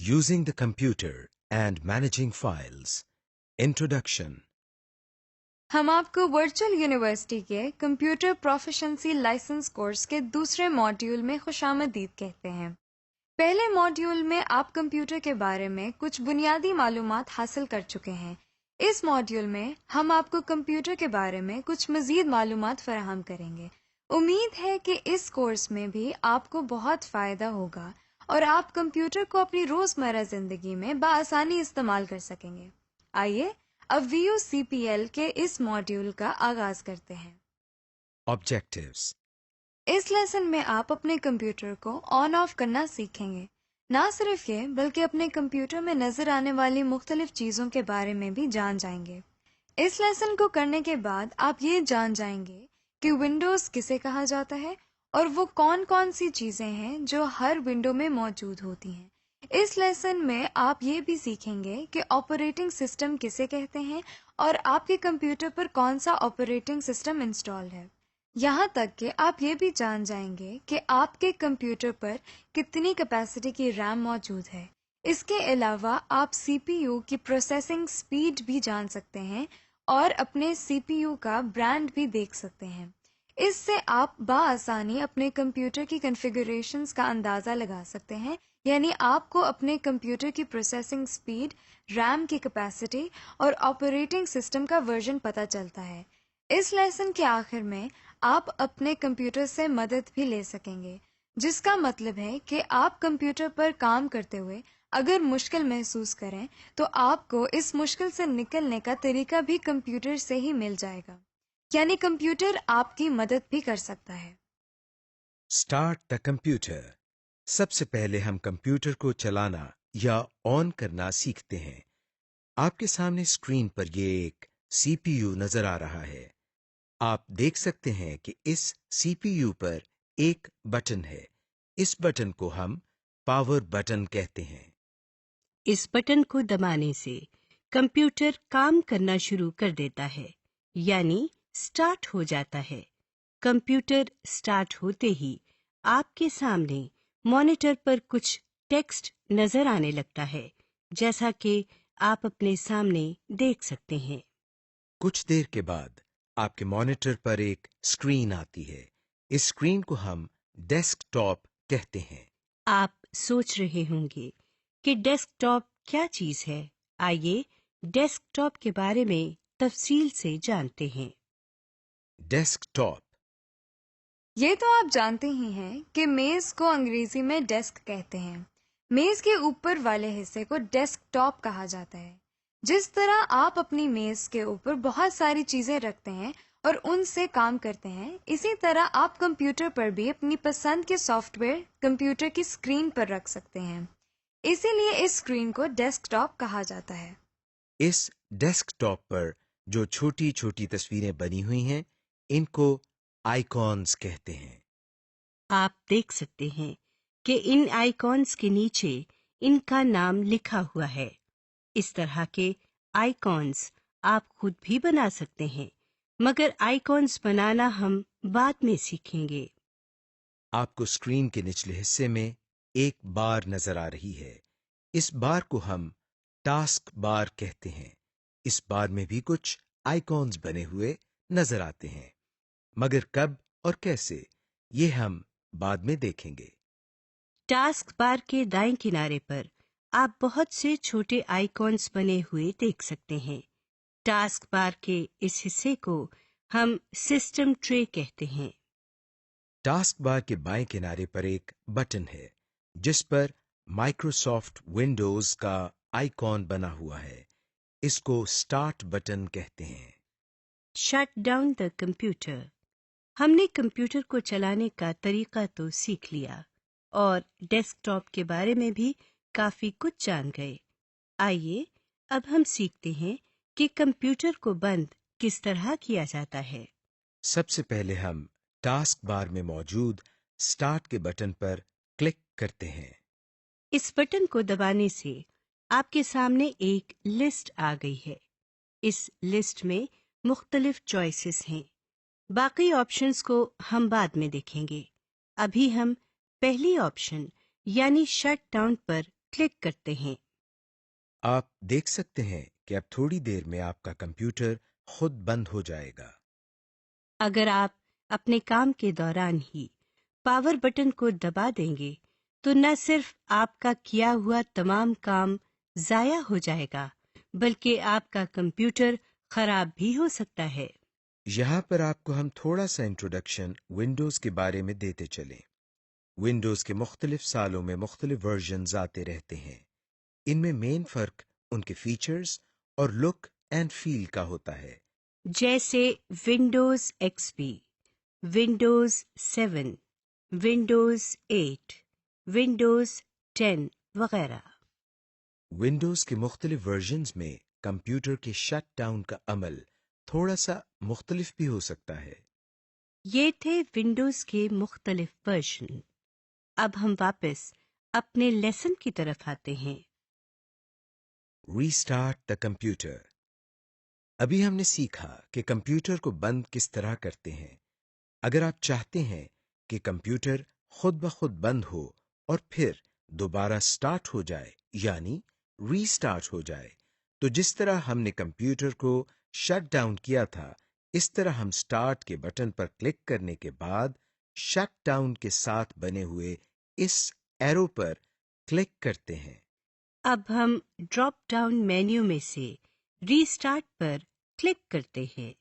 Using the computer and managing files. Introduction. ہم آپ کو ورچوئل یونیورسٹی کے کمپیوٹر پروفیشنسی لائسنس کورس کے دوسرے ماڈیول میں خوش آمدید کہتے ہیں۔ پہلے ماڈیول میں آپ کمپیوٹر کے بارے میں کچھ بنیادی معلومات حاصل کر چکے ہیں۔ اس ماڈیول میں ہم آپ کو کمپیوٹر کے بارے میں کچھ مزید معلومات فراہم کریں گے۔ امید ہے کہ اس کورس میں بھی آپ کو بہت فائدہ ہوگا اور آپ کمپیوٹر کو اپنی روزمرہ زندگی میں بآسانی استعمال کر سکیں گے۔ آئیے اب VUCPL کے اس ماڈیول کا آغاز کرتے ہیں۔ Objectives. اس لیسن میں آپ اپنے کمپیوٹر کو آن آف کرنا سیکھیں گے۔ نہ صرف یہ بلکہ اپنے کمپیوٹر میں نظر آنے والی مختلف چیزوں کے بارے میں بھی جان جائیں گے۔ اس لیسن کو کرنے کے بعد آپ یہ جان جائیں گے کہ ونڈوز کسے کہا جاتا ہے اور وہ کون کون سی چیزیں ہیں جو ہر ونڈو میں موجود ہوتی ہیں۔ اس لیسن میں آپ یہ بھی سیکھیں گے کہ آپریٹنگ سسٹم کسے کہتے ہیں اور آپ کے کمپیوٹر پر کون سا آپریٹنگ سسٹم انسٹال ہے۔ یہاں تک کہ آپ یہ بھی جان جائیں گے کہ آپ کے کمپیوٹر پر کتنی کیپیسٹی کی ریم موجود ہے۔ اس کے علاوہ آپ CPU کی پروسیسنگ سپیڈ بھی جان سکتے ہیں اور اپنے CPU کا برانڈ بھی دیکھ سکتے ہیں۔ اس سے آپ بآسانی اپنے کمپیوٹر کی کنفیگریشنز کا اندازہ لگا سکتے ہیں، یعنی آپ کو اپنے کمپیوٹر کی پروسیسنگ سپیڈ، ریم کی کیپیسٹی اور آپریٹنگ سسٹم کا ورژن پتہ چلتا ہے۔ اس لیسن کے آخر میں آپ اپنے کمپیوٹر سے مدد بھی لے سکیں گے، جس کا مطلب ہے کہ آپ کمپیوٹر پر کام کرتے ہوئے اگر مشکل محسوس کریں تو آپ کو اس مشکل سے نکلنے کا طریقہ بھی کمپیوٹر سے ہی مل جائے گا، یعنی کمپیوٹر آپ کی مدد بھی کر سکتا ہے۔ Start the computer. سب سے پہلے ہم کمپیوٹر کو چلانا یا آن کرنا سیکھتے ہیں۔ آپ کے سامنے اسکرین پر یہ ایک CPU نظر آ رہا ہے۔ آپ دیکھ سکتے ہیں کہ اس CPU پر ایک بٹن ہے۔ اس بٹن کو ہم پاور بٹن کہتے ہیں۔ اس بٹن کو دبانے سے کمپیوٹر کام کرنا شروع کر دیتا ہے، یعنی سٹارٹ ہو جاتا ہے۔ کمپیوٹر سٹارٹ ہوتے ہی آپ کے سامنے مانیٹر پر کچھ ٹیکسٹ نظر آنے لگتا ہے، جیسا کہ آپ اپنے سامنے دیکھ سکتے ہیں۔ کچھ دیر کے بعد آپ کے مانیٹر پر ایک اسکرین آتی ہے۔ اس اسکرین کو ہم ڈیسک ٹاپ کہتے ہیں۔ آپ سوچ رہے ہوں گے کہ ڈیسک ٹاپ کیا چیز ہے؟ آئیے ڈیسک ٹاپ کے بارے میں تفصیل سے جانتے ہیں۔ ڈیسک ٹاپ یہ تو آپ جانتے ہی ہیں کہ میز کو انگریزی میں ڈیسک کہتے ہیں۔ میز کے اوپر والے حصے کو ڈیسک ٹاپ کہا جاتا ہے۔ جس طرح آپ اپنی میز کے اوپر بہت ساری چیزیں رکھتے ہیں اور ان سے کام کرتے ہیں، اسی طرح آپ کمپیوٹر پر بھی اپنی پسند کے سافٹ ویئر کمپیوٹر کی اسکرین پر رکھ سکتے ہیں۔ اسی لیے اس اسکرین کو ڈیسک ٹاپ کہا جاتا ہے۔ اس ڈیسک ٹاپ پر جو چھوٹی چھوٹی تصویریں بنی ہوئی ہیں، ان کو آئیکونز کہتے ہیں۔ آپ دیکھ سکتے ہیں کہ ان آئیکونز کے نیچے ان کا نام لکھا ہوا ہے۔ اس طرح کے آئیکونز آپ خود بھی بنا سکتے ہیں، مگر آئیکونز بنانا ہم بعد میں سیکھیں گے۔ آپ کو اسکرین کے نچلے حصے میں ایک بار نظر آ رہی ہے۔ اس بار کو ہم ٹاسک بار کہتے ہیں۔ اس بار میں بھی کچھ آئیکونز بنے ہوئے نظر آتے ہیں، مگر کب اور کیسے یہ ہم بعد میں دیکھیں گے۔ ٹاسک بار کے دائیں کنارے پر آپ بہت سے چھوٹے آئیکونز بنے ہوئے دیکھ سکتے ہیں۔ ٹاسک بار کے اس حصے کو ہم سسٹم ٹرے کہتے ہیں۔ ٹاسک بار کے بائیں کنارے پر ایک بٹن ہے جس پر مائکروسافٹ ونڈوز کا آئیکن بنا ہوا ہے۔ اس کو سٹارٹ بٹن کہتے ہیں۔ Shut down the computer. ہم نے کمپیوٹر کو چلانے کا طریقہ تو سیکھ لیا اور ڈیسک ٹاپ کے بارے میں بھی کافی کچھ جان گئے۔ آئیے اب ہم سیکھتے ہیں کہ کمپیوٹر کو بند کس طرح کیا جاتا ہے۔ سب سے پہلے ہم ٹاسک بار میں موجود سٹارٹ کے بٹن پر کلک کرتے ہیں۔ اس بٹن کو دبانے سے آپ کے سامنے ایک لسٹ آ گئی ہے۔ اس لسٹ میں مختلف چوائسز ہیں۔ باقی آپشنز کو ہم بعد میں دیکھیں گے۔ ابھی ہم پہلی آپشن یعنی شٹ ڈاؤن پر क्लिक करते हैं। आप देख सकते हैं कि अब थोड़ी देर में आपका कंप्यूटर खुद बंद हो जाएगा। अगर आप अपने काम के दौरान ही पावर बटन को दबा देंगे तो न सिर्फ आपका किया हुआ तमाम काम जाया हो जाएगा, बल्कि आपका कंप्यूटर खराब भी हो सकता है। यहाँ पर आपको हम थोड़ा सा इंट्रोडक्शन विंडोज के बारे में देते चलें। विंडोज के मुख्तलिफ सालों में मुख्तलिफ वर्जन्स आते रहते हैं। इनमें मेन फर्क उनके फीचर्स और लुक एंड फील का होता है। जैसे Windows XP, Windows 7, Windows 8, Windows 10 वगैरह। विंडोज के मुख्तलिफ वर्जन्स में कंप्यूटर के शट डाउन का अमल थोड़ा सा मुख्तलिफ भी हो सकता है। ये थे विंडोज के मुख्तलिफ वर्जन। अब हम वापस अपने लेसन की तरफ आते हैं। Restart the computer. अभी हमने सीखा कि कंप्यूटर को बंद किस तरह करते हैं। अगर आप चाहते हैं कि कंप्यूटर खुद ब खुद बंद हो और फिर दोबारा स्टार्ट हो जाए, यानी रीस्टार्ट हो जाए, तो जिस तरह हमने कंप्यूटर को शट डाउन किया था, इस तरह हम स्टार्ट के बटन पर क्लिक करने के बाद शट डाउन के साथ बने हुए इस एरो पर क्लिक करते हैं। अब हम ड्रॉप डाउन मेन्यू में से रीस्टार्ट पर क्लिक करते हैं।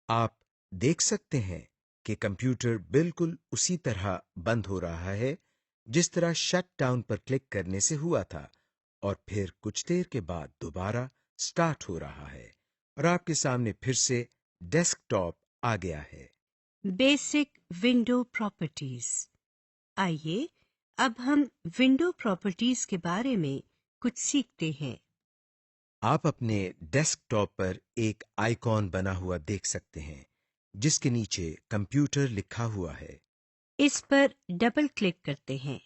आप देख सकते हैं कि कंप्यूटर बिल्कुल उसी तरह बंद हो रहा है जिस तरह शट डाउन पर क्लिक करने से हुआ था, और फिर कुछ देर के बाद दोबारा स्टार्ट हो रहा है और आपके सामने फिर से डेस्कटॉप आ गया है। Basic window properties. आइए अब हम विंडो प्रॉपर्टीज के बारे में कुछ सीखते हैं। आप अपने डेस्कटॉप पर एक आइकॉन बना हुआ देख सकते हैं जिसके नीचे कंप्यूटर लिखा हुआ है। इस पर डबल क्लिक करते हैं।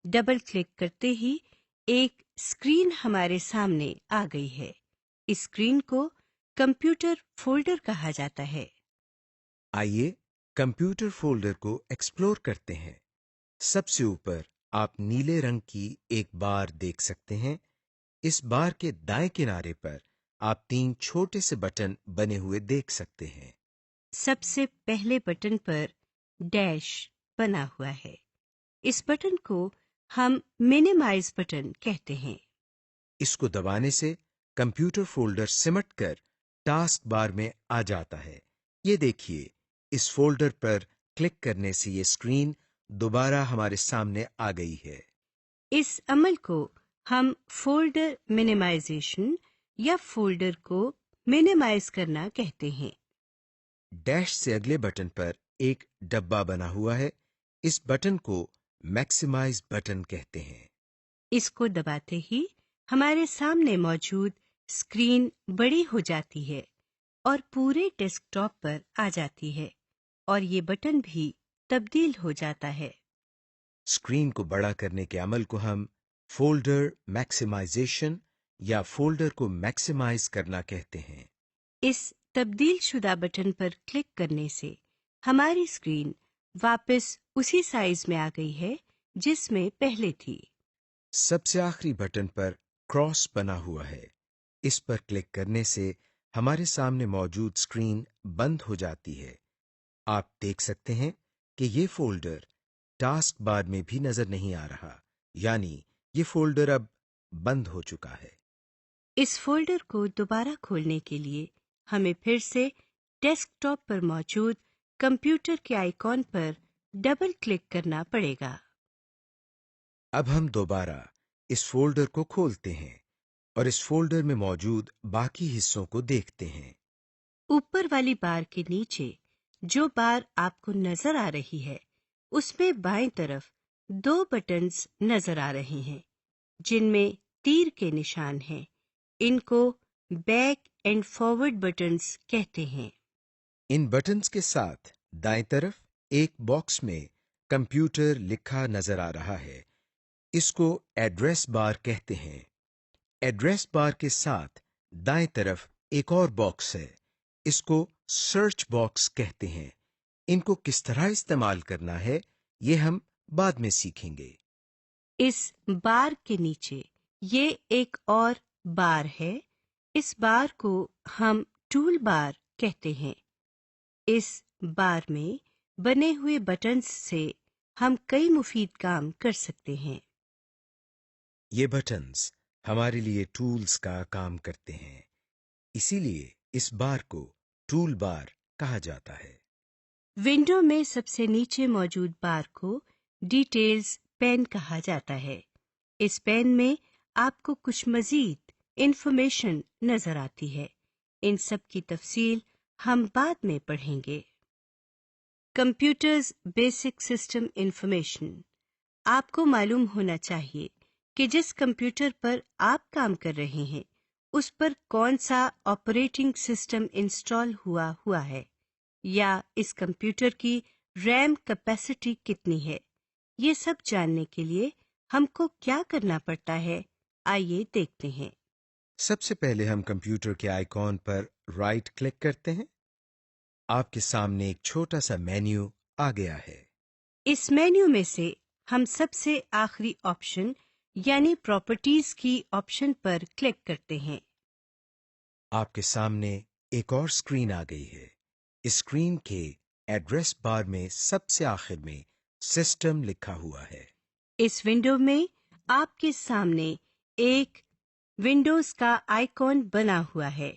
डबल क्लिक करते ही एक स्क्रीन हमारे सामने आ गई है। इस स्क्रीन को कंप्यूटर फोल्डर कहा जाता है। आइए कंप्यूटर फोल्डर को एक्सप्लोर करते हैं। सबसे ऊपर आप नीले रंग की एक बार देख सकते हैं। इस बार के दाएं किनारे पर आप 3 छोटे से बटन बने हुए देख सकते हैं। सबसे पहले बटन पर डैश बना हुआ है। इस बटन को हम मिनिमाइज बटन कहते हैं। इसको दबाने से कंप्यूटर फोल्डर सिमट कर टास्क बार में आ जाता है। ये देखिए, इस फोल्डर पर क्लिक करने से ये स्क्रीन दोबारा हमारे सामने आ गई है। इस अमल को हम फोल्डर मिनिमाइजेशन या फोल्डर को मिनिमाइज करना कहते हैं। डैश से अगले बटन पर एक डब्बा बना हुआ है। इस बटन को मैक्सिमाइज बटन कहते हैं। इसको दबाते ही हमारे सामने मौजूद स्क्रीन बड़ी हो जाती है और पूरे डेस्कटॉप पर आ जाती है, और ये बटन भी तब्दील हो जाता है। स्क्रीन को बड़ा करने के अमल को हम फोल्डर मैक्सिमाइजेशन या फोल्डर को मैक्सिमाइज करना कहते हैं। इस तब्दील शुदा बटन पर क्लिक करने से हमारी स्क्रीन वापस उसी साइज में आ गई है जिसमें पहले थी। सबसे आखिरी बटन पर क्रॉस बना हुआ है। इस पर क्लिक करने से हमारे सामने मौजूद स्क्रीन बंद हो जाती है। आप देख सकते हैं कि ये फोल्डर टास्क बार में भी नजर नहीं आ रहा, यानी ये फोल्डर अब बंद हो चुका है। इस फोल्डर को दोबारा खोलने के लिए हमें फिर से डेस्कटॉप पर मौजूद कंप्यूटर के आइकॉन पर डबल क्लिक करना पड़ेगा। अब हम दोबारा इस फोल्डर को खोलते हैं और इस फोल्डर में मौजूद बाकी हिस्सों को देखते हैं। ऊपर वाली बार के नीचे जो बार आपको नजर आ रही है, उसमें बाएं तरफ 2 बटन्स नजर आ रहे हैं जिनमें तीर के निशान हैं। इनको बैक एंड फॉरवर्ड बटन्स कहते हैं। इन बटन्स के साथ दाएं तरफ एक बॉक्स में कंप्यूटर लिखा नजर आ रहा है। इसको एड्रेस बार कहते हैं। एड्रेस बार के साथ दाएं तरफ एक और बॉक्स है। इसको सर्च बॉक्स कहते हैं। इनको किस तरह इस्तेमाल करना है, ये हम बाद में सीखेंगे। इस बार के नीचे ये एक और बार है। इस बार को हम टूल बार कहते हैं। इस बार में बने हुए बटन्स से हम कई मुफीद काम कर सकते हैं। ये बटन्स हमारे लिए टूल्स का काम करते हैं, इसीलिए इस बार को टूल बार कहा जाता है। विंडो में सबसे नीचे मौजूद बार को डिटेल्स पेन कहा जाता है। इस पेन में आपको कुछ मजीद इंफॉर्मेशन नजर आती है। इन सब की तफसील हम बाद में पढ़ेंगे। Computers basic system information. आपको मालूम होना चाहिए कि जिस कंप्यूटर पर आप काम कर रहे हैं उस पर कौन सा ऑपरेटिंग सिस्टम इंस्टॉल हुआ है, या इस कंप्यूटर की रैम कैपेसिटी कितनी है। ये सब जानने के लिए हमको क्या करना पड़ता है, आइए देखते हैं। सबसे पहले हम कंप्यूटर के आइकॉन पर राइट क्लिक करते हैं। आपके सामने एक छोटा सा मेन्यू आ गया है। इस मेन्यू में से हम सबसे आखिरी ऑप्शन यानी प्रॉपर्टीज की ऑप्शन पर क्लिक करते हैं। आपके सामने एक और स्क्रीन आ गई है। इस स्क्रीन के एड्रेस बार में सबसे आखिर में सिस्टम लिखा हुआ है। इस विंडो में आपके सामने एक विंडोज का आइकॉन बना हुआ है।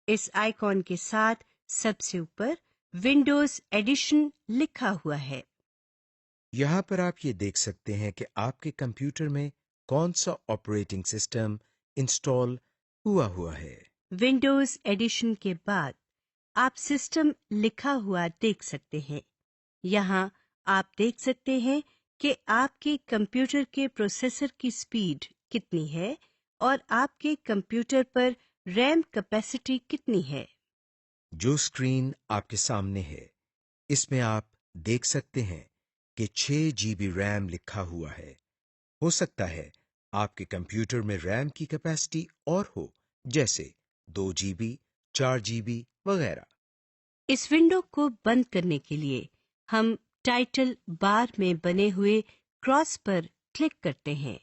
इस आइकॉन के साथ सबसे ऊपर विंडोज एडिशन लिखा हुआ है। यहाँ पर आप ये देख सकते हैं कि आपके कंप्यूटर में कौन सा ऑपरेटिंग सिस्टम इंस्टॉल हुआ है। विंडोज एडिशन के बाद आप सिस्टम लिखा हुआ देख सकते हैं। यहाँ आप देख सकते हैं कि आपके कंप्यूटर के प्रोसेसर की स्पीड कितनी है और आपके कंप्यूटर पर रैम कैपेसिटी कितनी है। जो स्क्रीन आपके सामने है, इसमें आप देख सकते हैं कि 6 GB रैम लिखा हुआ है। हो सकता है आपके कंप्यूटर में रैम की कैपेसिटी और हो, जैसे 2 GB, 4 GB वगैरह। इस विंडो को बंद करने के लिए हम टाइटल बार में बने हुए क्रॉस पर क्लिक करते हैं।